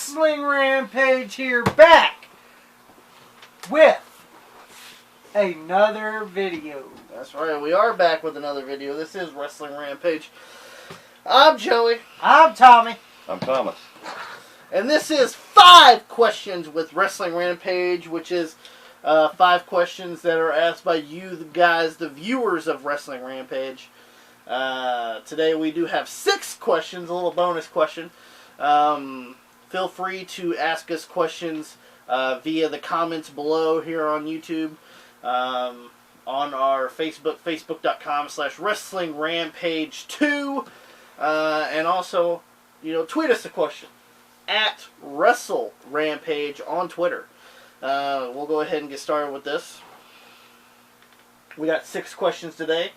Wrestling Rampage here, back with another video. That's right, we are back with another video. This is Wrestling Rampage. I'm Joey. I'm Tommy. I'm Thomas. And this is 5 questions with Wrestling Rampage, which is 5 questions that are asked by you, the guys, the viewers of Wrestling Rampage. Today we do have 6 questions, a little bonus question. Feel free to ask us questions via the comments below here on YouTube, on our Facebook, facebook.com/WrestlingRampage2, and also, tweet us a question at WrestleRampage on Twitter. We'll go ahead and get started with this. We got 6 questions today.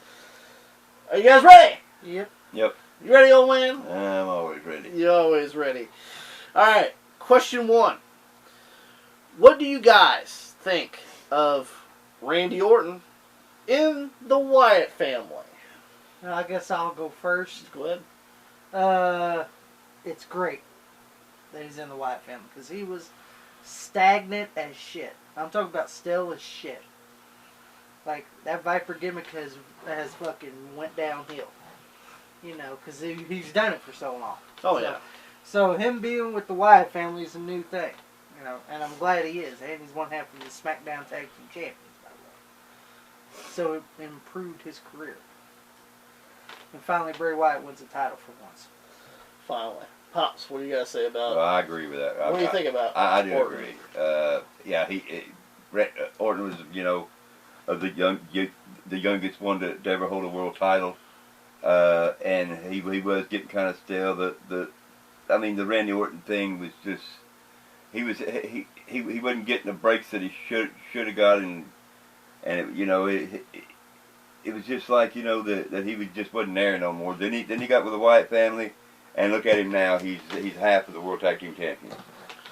Are you guys ready? Yep. Yep. You ready, old man? I'm always ready. You're always ready. Alright, question 1. What do you guys think of Randy Orton in the Wyatt family? I guess I'll go first. Go ahead. It's great that he's in the Wyatt family because he was stagnant as shit. I'm talking about still as shit. Like, that Viper gimmick has fucking went downhill. Because he's done it for so long. Oh, yeah. So him being with the Wyatt family is a new thing. And I'm glad he is. And he's one half of the SmackDown Tag Team Champions, by the way. So it improved his career. And finally, Bray Wyatt wins the title for once. Finally. Pops, what do you guys say about Well, I agree with that. What do you think about I do Orton? agree. Orton was, of the youngest one to ever hold a world title, and he was getting kind of stale. The Randy Orton thing was just he wasn't getting the breaks that he should have got, and it was just like that he just wasn't there no more. Then he got with the Wyatt family. And look at him now; he's half of the World Tag Team Champion.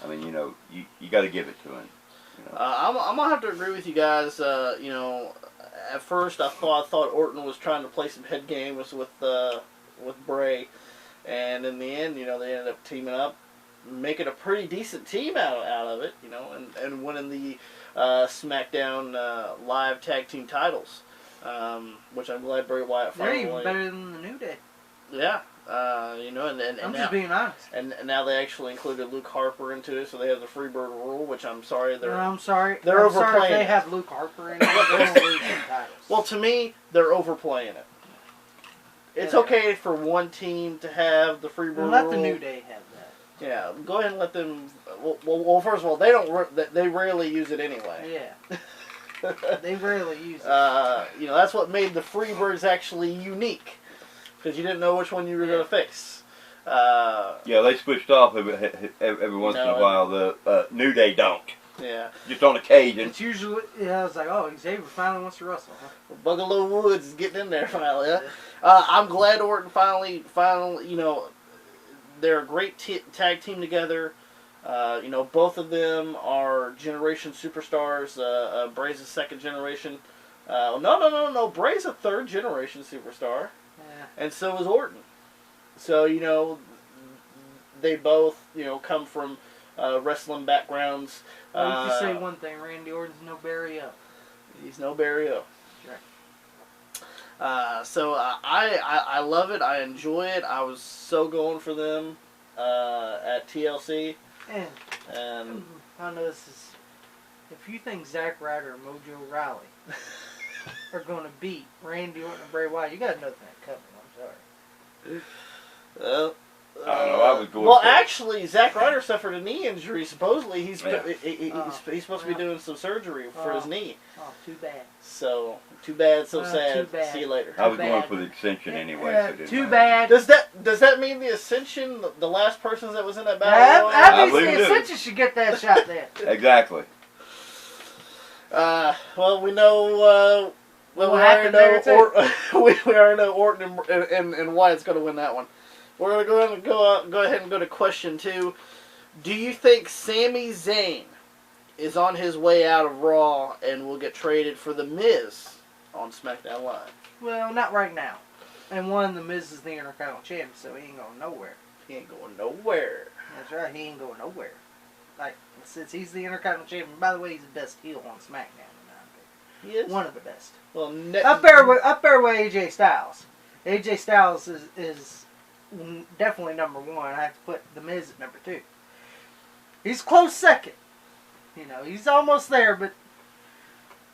I mean, you got to give it to him. I'm gonna have to agree with you guys. At first I thought Orton was trying to play some head games with Bray, and in the end, they ended up teaming up, making a pretty decent team out of it. And winning the SmackDown Live Tag Team titles, which I'm glad Bray Wyatt finally. They're even better than the New Day. Yeah. I'm now, just being honest. And now they actually included Luke Harper into it, so they have the Freebird rule, which I'm sorry I'm overplaying. sorry if they have Luke Harper in it. They're gonna lose some titles. Well, to me, they're overplaying it. It's okay for one team to have the Freebird rule. Let the New Day have that. Yeah, go ahead and let them. Well, first of all, they don't. They rarely use it anyway. Yeah. They rarely use it. That's what made the Freebirds actually unique. Because you didn't know which one you were going to fix. They switched off every once in a while. The New Day don't. Yeah. Just on occasion. It's usually, I was like, oh, Xavier finally wants to wrestle, huh? Bugalow Woods is getting in there finally. Huh? I'm glad Orton finally, they're a great tag team together. Both of them are generation superstars. Bray's a 2nd generation. No. Bray's a 3rd generation superstar. Yeah. And so is Orton. So, they both, come from wrestling backgrounds. Well, you can say one thing, Randy Orton's no Barry O. He's no Barry O. Right. So I love it. I enjoy it. I was so going for them at TLC. And I know this is... If you think Zack Ryder and Mojo Rawley are going to beat Randy Orton and Bray Wyatt, you got nothing coming. I'm sorry. I don't know. I was going. Well, actually, Zack Ryder suffered a knee injury. Supposedly, he's supposed to be doing some surgery for his knee. Oh, too bad. So too bad, so sad. Too bad. See you later. I was going for the Ascension anyway. So it didn't Too matter. bad. Does that mean the Ascension, the last person that was in that battle? Obviously, the Ascension should get that shot then. Exactly. Well, we know. We already know Orton and Wyatt's going to win that one. We're going to go ahead and go to question 2. Do you think Sami Zayn is on his way out of Raw and will get traded for The Miz on SmackDown Live? Well, not right now. And one, The Miz is the Intercontinental Champion, so he ain't going nowhere. He ain't going nowhere. That's right. He ain't going nowhere. Like, since he's the Intercontinental Champion. By the way, he's the best heel on SmackDown. He is One of the best. Well, up there with AJ Styles. AJ Styles is definitely number one. I have to put The Miz at number 2. He's close second. You know, he's almost there, but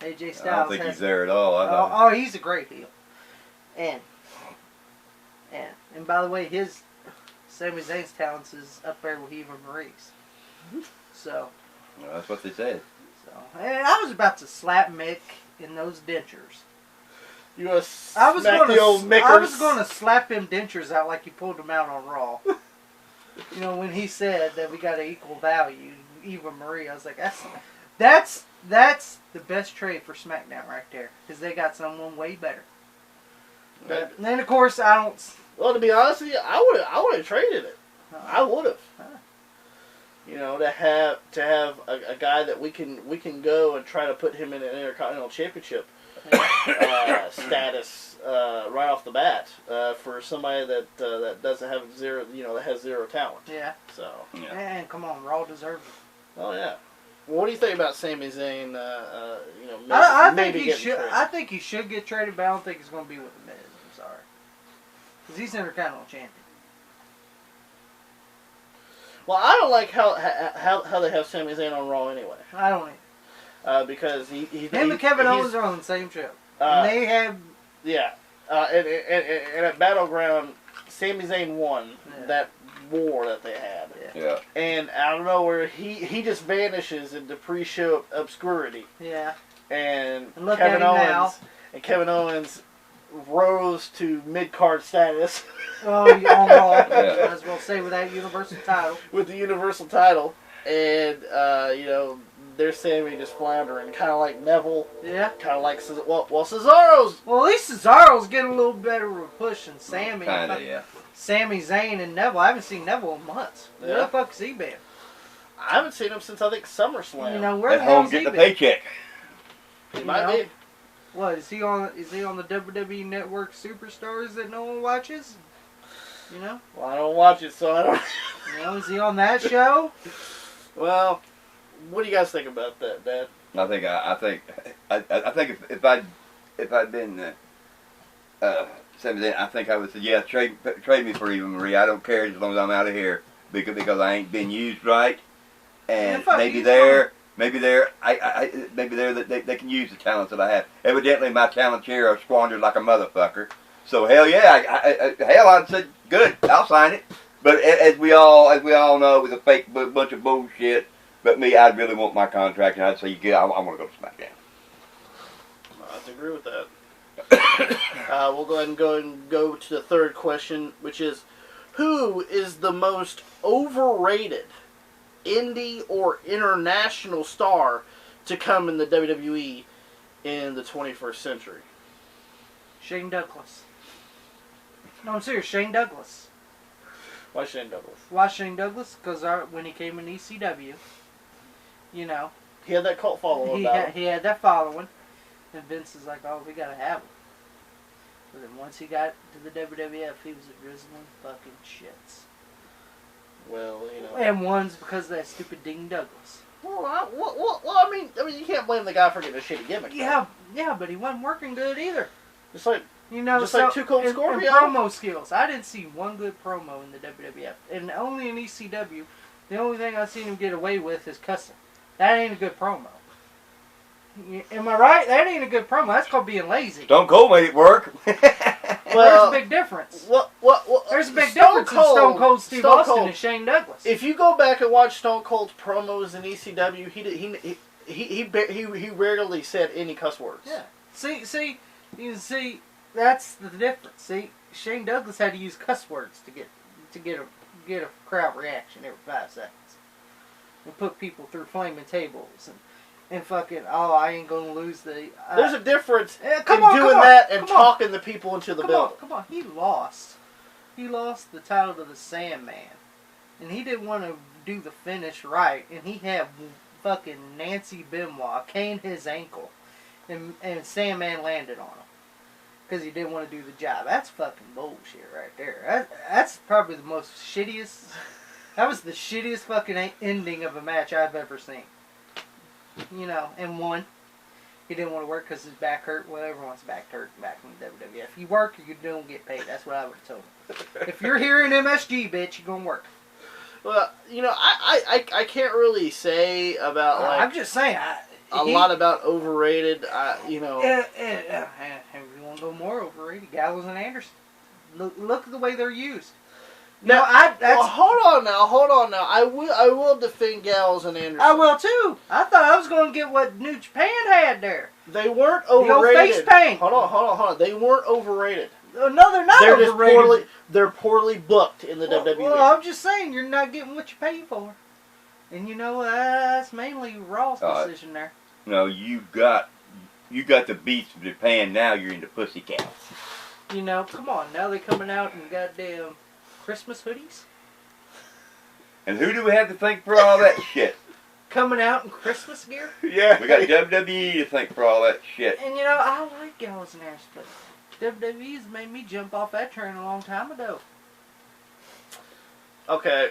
AJ Styles. I don't think he's there at all. Oh, he's a great heel. And by the way, his Sami Zayn's talents is up there with Eva Marie's. So. Well, that's what they said. So, and I was about to slap Mick in those dentures. You gonna smack the old Mickers? I was going to slap him dentures out like he pulled them out on Raw. You know, when he said that we got to equal value, Eva Marie, I was like, that's the best trade for SmackDown right there, because they got someone way better. But, and then of course I don't. Well, to be honest with you, I would have traded it. I would have. You know, to have a guy that we can go and try to put him in an Intercontinental Championship status right off the bat for somebody that doesn't have zero, that has zero talent. Yeah. So. Yeah. And come on, Raw deserves it. Oh yeah. Well, what do you think about Sami Zayn? I maybe think he should. traded? I think he should get traded, but I don't think he's going to be with the Miz. I'm sorry, because he's Intercontinental Champion. Well, I don't like how they have Sami Zayn on Raw anyway. I don't either. Because him and Kevin Owens are on the same show. And they have... Yeah. And at Battleground, Sami Zayn won that war that they had. Yeah. And out of nowhere, he just vanishes into pre-show obscurity. Yeah. And look Kevin Owens rose to mid-card status. Oh, on Raw. Might as well say with that Universal title. With the Universal title. And, there's Sami just floundering, kind of like Neville. Yeah. Kind of like Cesaro's. Well, at least Cesaro's getting a little better of a push than Sami. Kinda, yeah. Sami Zayn and Neville. I haven't seen Neville in months. Yeah. Where the fuck has he been? I haven't seen him since I think SummerSlam. You know, where At the hell home has he getting been? a paycheck. He might be. What is he on? Is he on the WWE Network Superstars that no one watches? You know. Well, I don't watch it, so I don't. Is he on that show? Well, what do you guys think about that, Dad? I think if I'd been Sami Zayn, I think I would say, yeah, trade me for Eva Marie. I don't care as long as I'm out of here because I ain't been used right, and maybe they can use the talents that I have. Evidently, my talents here are squandered like a motherfucker. So hell yeah, I'd say good. I'll sign it. But as we all know, it was a fake bunch of bullshit. But me, I'd really want my contract, and I'd say, yeah, I want to go to SmackDown. I have to agree with that. We'll go ahead and go to the third question, which is, who is the most overrated indie or international star to come in the WWE in the 21st century? Shane Douglas. No, I'm serious. Shane Douglas. Why Shane Douglas? Why Shane Douglas? Because when he came in ECW, he had that cult following. He had that following, and Vince is like, "Oh, we gotta have him." But then once he got to the WWF, he was a drizzling fucking shits. Well, And one's because of that stupid Dean Douglas. Well, I mean, you can't blame the guy for getting a shitty gimmick. Yeah, but he wasn't working good either. Just like Too Cold and Scorpio. promo skills. I didn't see one good promo in the WWF, and only in ECW. The only thing I've seen him get away with is cussing. That ain't a good promo. Am I right? That ain't a good promo. That's called being lazy. Stone Cold made it work. There's a big difference. There's a big difference in Stone Cold Steve Austin and Shane Douglas. If you go back and watch Stone Cold's promos in ECW, he rarely said any cuss words. Yeah. See, that's the difference. See, Shane Douglas had to use cuss words to get a crowd reaction every 5 seconds, and put people through flaming tables and fucking, I ain't gonna lose the. There's a difference in doing that and talking the people into the building. Come on, he lost the title to the Sandman, and he didn't want to do the finish right, and he had fucking Nancy Benoit cane his ankle, and Sandman landed on him. Because he didn't want to do the job. That's fucking bullshit right there. That's probably the most shittiest That was the shittiest fucking ending of a match I've ever seen. You know, and one, he didn't want to work because his back hurt. Well, everyone's back hurt back in the WWF. You work, you don't get paid. That's what I would have told him. If you're here in MSG, bitch, you're gonna work. Well, you know, I can't really say about like. I'm just saying. A lot about Overrated. You know. If you want to go more Overrated, Gallows and Anderson. Look at the way they're used. Now, Well, hold on now. I will defend Gallows and Anderson. I will too. I thought I was going to get what New Japan had there. They weren't overrated. The old face paint. Hold on. They weren't overrated. No, they're not overrated. They're poorly booked in the WWE. Well, I'm just saying, you're not getting what you pay for. And you know, that's mainly Raw's decision there. No, you got the beast of Japan, now you're into pussycats. You know, come on, now they're coming out in goddamn Christmas hoodies. And who do we have to thank for all that shit? Coming out in Christmas gear? Yeah. We got WWE to thank for all that shit. And you know, I like Gallows and Anderson, but WWE's made me jump off that train a long time ago. Okay,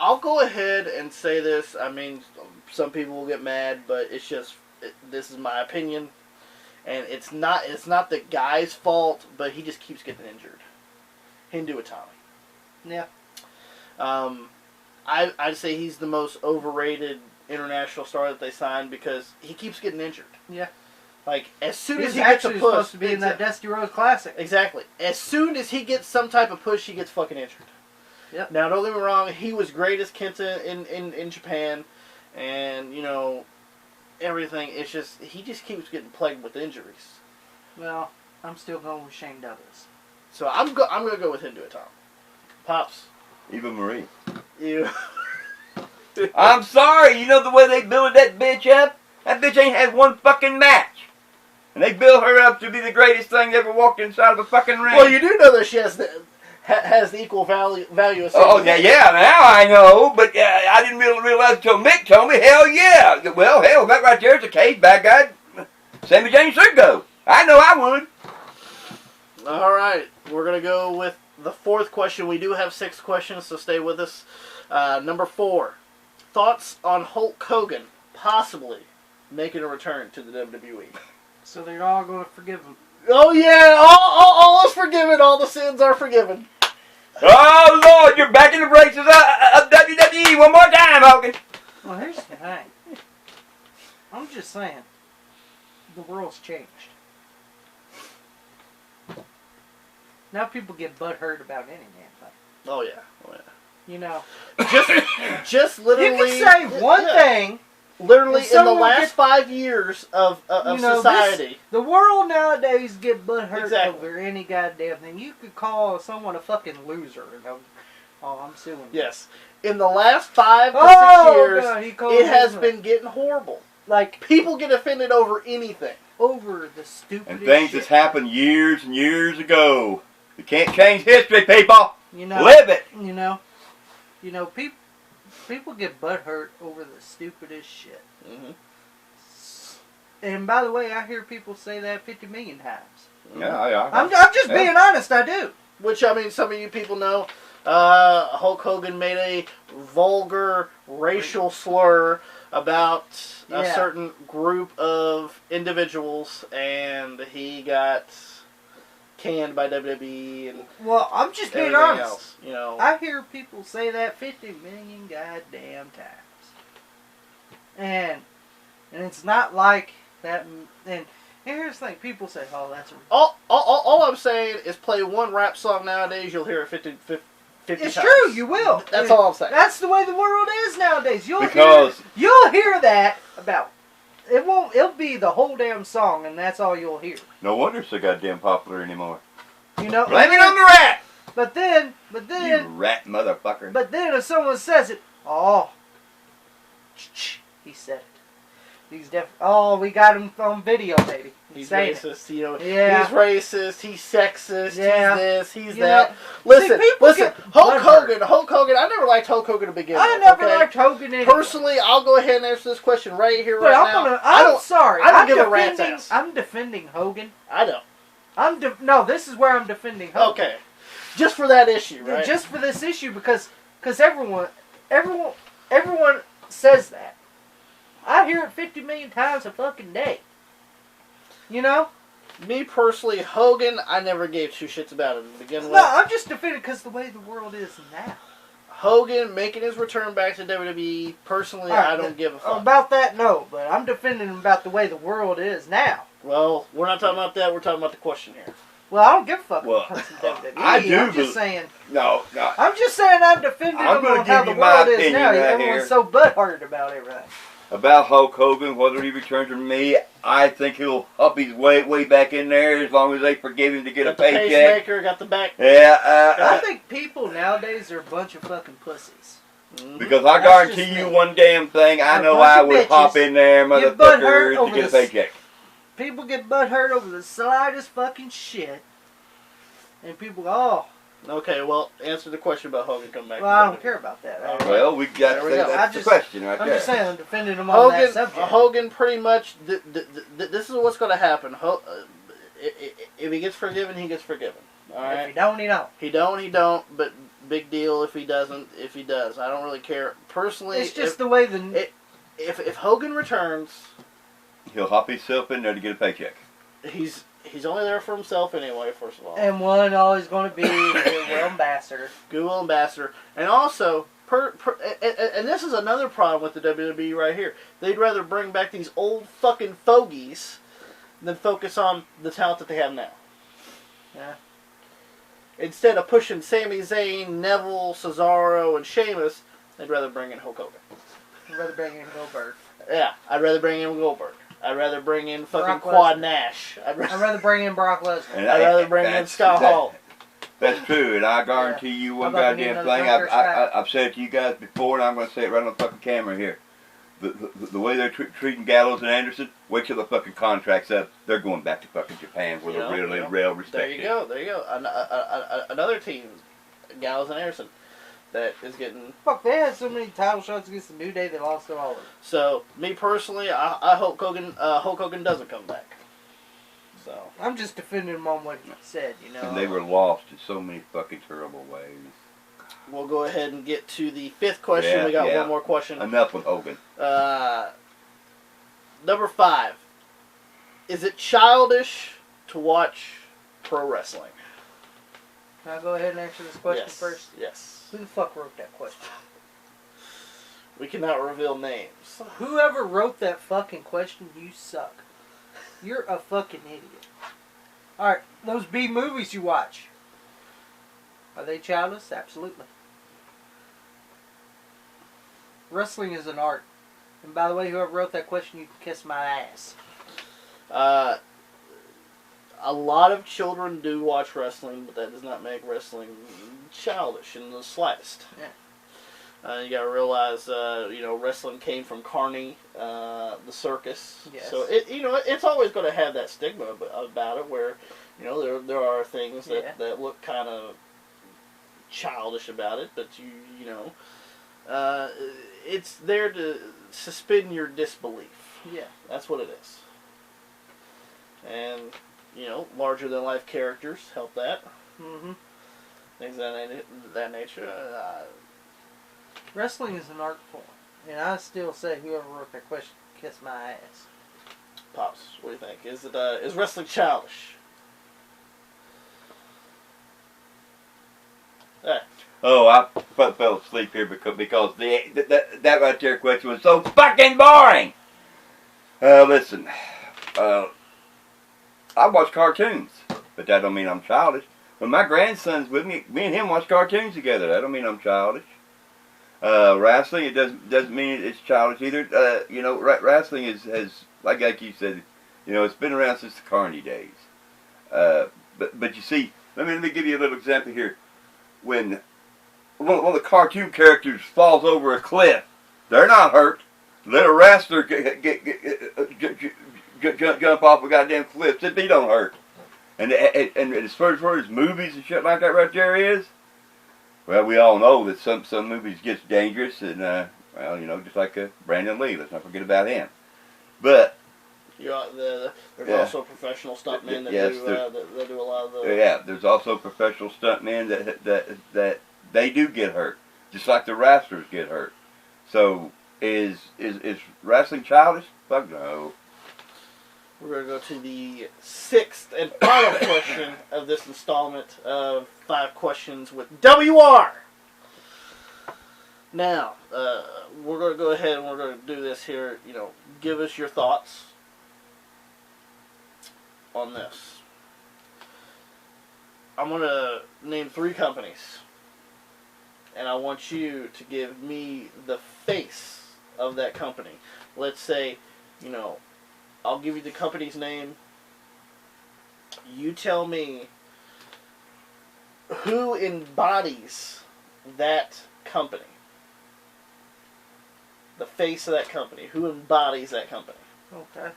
I'll go ahead and say this. I mean, some people will get mad, but it's just this is my opinion, and it's not the guy's fault, but he just keeps getting injured. Hindu Itami. Yeah. I'd say he's the most overrated international star that they signed because he keeps getting injured. Yeah. Like, as soon as He's he gets a actually push... supposed to be in that Dusty Rhodes Classic. Exactly. As soon as he gets some type of push, he gets fucking injured. Yep. Now, don't get me wrong, he was great as Kenta in Japan, and, you know, everything. It's just, he just keeps getting plagued with injuries. Well, I'm still going with Shane Douglas. So I'm going to go with Hindu Itami. Pops. Eva Marie. You. I'm sorry, you know the way they build that bitch up? That bitch ain't had one fucking match. And they built her up to be the greatest thing that ever walked inside of a fucking ring. Well, you do know that she has the equal value as... Oh, yeah, now I know, but I didn't really realize until Mick told me, hell yeah. Well, hell, that right there is the case, bad guy. Sami Zayn should go. I know I would. All right, we're going to go with the fourth question. We do have 6 questions, so stay with us. Number 4. Thoughts on Hulk Hogan possibly making a return to the WWE? So they're all going to forgive him. Oh, yeah, all is forgiven. All the sins are forgiven. Oh, Lord, you're back in the braces of WWE one more time, Hogan. Well, here's the thing. I'm just saying, the world's changed. Now people get butthurt about any damn thing. Oh, yeah. You know. Just literally... You can say one thing... Literally, in the last 5 years of society. The world nowadays get butthurt Exactly. over any goddamn thing. You could call someone a fucking loser. And I'm suing you. Yes. In the last 5 to 6 years, God, it has been getting horrible. Like, people get offended over anything. Over the stupidest And things shit. that's happened years and years ago. You can't change history, people. You know, live it. You know, people get butthurt over the stupidest shit. Mm-hmm. And by the way, I hear people say that 50 million times. Yeah. I'm just being honest, I do. Which, I mean, some of you people know, Hulk Hogan made a vulgar racial slur about a certain group of individuals, and he got canned by WWE and I'm just being honest. Else, you know. I hear people say that 50 million goddamn times. And it's not like that. And here's the thing: people say, "Oh, that's." All I'm saying is play one rap song nowadays. You'll hear it 50 it's times. true. You will. That's all I'm saying. That's the way the world is nowadays. You'll hear that about. It'll be the whole damn song, and that's all you'll hear. No wonder it's so goddamn popular anymore. You know. Blame it on the rat. But then. You rat motherfucker. But then if someone says it, he said it. He's we got him on video, baby. He's racist, you know. Yeah. He's racist. He's sexist. Yeah. He's this. He's You that. know, Listen. see, Hulk Hogan. I never liked Hulk Hogan to begin with. I never liked Hogan anyway. Personally, I'll go ahead and answer this question right here, But right now. I'm sorry. I don't give a rat's ass. I'm defending Hogan. I know. No, this is where I'm defending Hogan. Okay. Just for that issue, right? Just for this issue, because Because everyone says that. I hear it 50 million times a fucking day. You know? Me personally, Hogan, I never gave two shits about it to begin with. No, I'm just defending because the way the world is now. Hogan making his return back to WWE, personally, Right, I don't give a fuck. About that, no. But I'm defending him about the way the world is now. Well, we're not talking about that. We're talking about the question here. Well, I don't give a fuck Well, about WWE. I do, I'm just but- saying. No. I'm just saying I'm defending I'm him gonna on how give the you my world is opinion now. right Everyone's here. so butthurt about everything. About Hulk Hogan, whether he returns or me, I think he'll up his way back in there as long as they forgive him to get Got a the paycheck. pacemaker, got the back. Yeah, I think people nowadays are a bunch of fucking pussies. Mhm. because I That's guarantee just you me. one damn thing, I A know bunch I of would bitches hop in there, get butthurt motherfucker, to over get a this. paycheck. People get butthurt over the slightest fucking shit. And people go, oh, Okay, well, answer the question about Hogan coming back. well, I don't care about that. Well, we got There we to say go. that's the I'm question right I'm there. just saying I'm defending him on that subject. Hogan pretty much, this is what's going to happen. If he gets forgiven, he gets forgiven. All If right? you don't, you don't. He don't, but big deal if he doesn't, if he does. I don't really care. Personally, It's just the way the... if Hogan returns, He'll hop himself in there to get a paycheck. he's only there for himself anyway, first of all. And one always going to be the ambassador. Goodwill ambassador. And also, and this is another problem with the WWE right here. They'd rather bring back these old fucking fogies than focus on the talent that they have now. Yeah. Instead of pushing Sami Zayn, Neville, Cesaro, and Sheamus, they'd rather bring in Hulk Hogan. I'd rather bring in Goldberg. Yeah, I'd rather bring in Goldberg. I'd rather bring in fucking Brock Quad Lesnar. Nash. I'd rather bring in Brock Lesnar. I'd rather bring in Scott Hall. That's true, and I guarantee you one How about we goddamn need thing. another Hunter I've said it to you guys before, and I'm going to say it right on the fucking camera here. The way they're treating Gallows and Anderson, wait till the fucking contract's up. They're going back to fucking Japan where they're really real respected. There you go. Another team, Gallows and Anderson, that is getting... Fuck, they had so many title shots against the New Day, they lost all of them. So, me personally, I hope Hulk Hogan doesn't come back. So I'm just defending him on what he said, you know. And they were lost in so many fucking terrible ways. we'll go ahead and get to the fifth question. Yeah, We got yeah. one more question. Enough with Hogan. Number 5. Is it childish to watch pro wrestling? Can I go ahead and answer this question Yes. first? Yes. Who the fuck wrote that question? We cannot reveal names. Whoever wrote that fucking question, you suck. You're a fucking idiot. Alright, those B movies you watch, are they childish? Absolutely. Wrestling is an art. And by the way, whoever wrote that question, you can kiss my ass. A lot of children do watch wrestling, but that does not make wrestling childish in the slightest. Yeah. You gotta realize, wrestling came from Carney, the circus. Yes. So it's always going to have that stigma about it, where, there are things that look kind of childish about it, but it's there to suspend your disbelief. Yeah. That's what it is. And larger than life characters help that. Mm-hmm. Things of that nature. Wrestling is an art form. And I still say whoever wrote that question, kiss my ass. Pops, what do you think? Is wrestling childish? Oh, I fell asleep here because that right there question was so fucking boring. Listen, I watch cartoons, but that don't mean I'm childish. When my grandson's with me and him watch cartoons together. That don't mean I'm childish. Wrestling, it doesn't mean it's childish either. Wrestling has like you said, it's been around since the Carney days. But you see, let me give you a little example here. When one of the cartoon characters falls over a cliff, they're not hurt. Let a wrestler jump off a goddamn cliff, they don't hurt. And as far as movies and shit like that right there is, well, we all know that some movies gets dangerous, and just like Brandon Lee, let's not forget about him. But there's also professional stuntmen that do a lot of the. Yeah, there's also professional stuntmen that they do get hurt. just like the wrestlers get hurt. So is wrestling childish? Fuck no. We're going to go to the 6th and final question of this installment of 5 questions with WR. Now, we're going to go ahead and we're going to do this here. You know, give us your thoughts on this. I'm going to name 3 companies. And I want you to give me the face of that company. Let's say, you know, I'll give you the company's name. You tell me who embodies that company. The face of that company. Who embodies that company. Okay.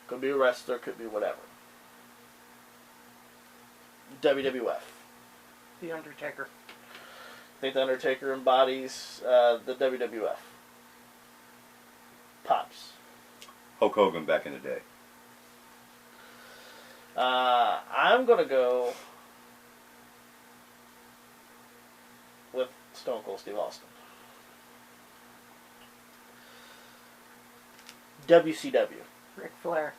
Could be a wrestler, could be whatever. WWF. The Undertaker. I think the Undertaker embodies the WWF. Pops. Hulk Hogan back in the day. I'm going to go with Stone Cold Steve Austin. WCW. Ric Flair.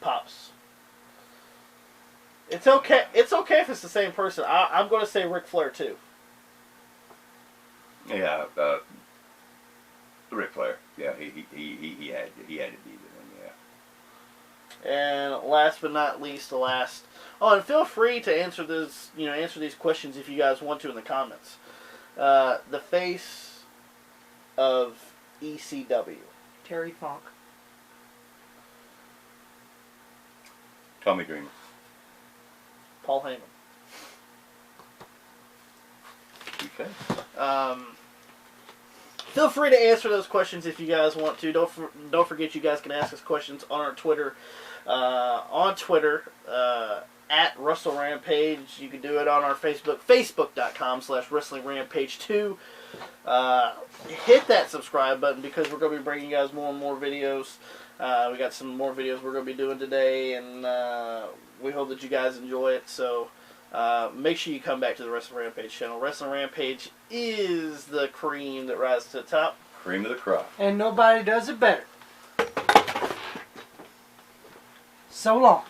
Pops. It's okay. It's okay if it's the same person. I'm going to say Ric Flair too. Yeah, Ric Flair. Yeah, he had to be the one. Yeah. And last but not least, the last. Oh, and feel free to answer this. You know, answer these questions if you guys want to in the comments. The face of ECW. Terry Funk. Tommy Dreamer. Paul Heyman. Okay. Feel free to answer those questions if you guys want to. Don't forget you guys can ask us questions on our Twitter. On Twitter, at Wrestle Rampage. You can do it on our Facebook, facebook.com/WrestlingRampage2. Hit that subscribe button because we're going to be bringing you guys more and more videos. We got some more videos we're going to be doing today, and we hope that you guys enjoy it. So make sure you come back to the Wrestling Rampage channel. Wrestling Rampage is the cream that rises to the top. Cream of the crop. And nobody does it better. So long.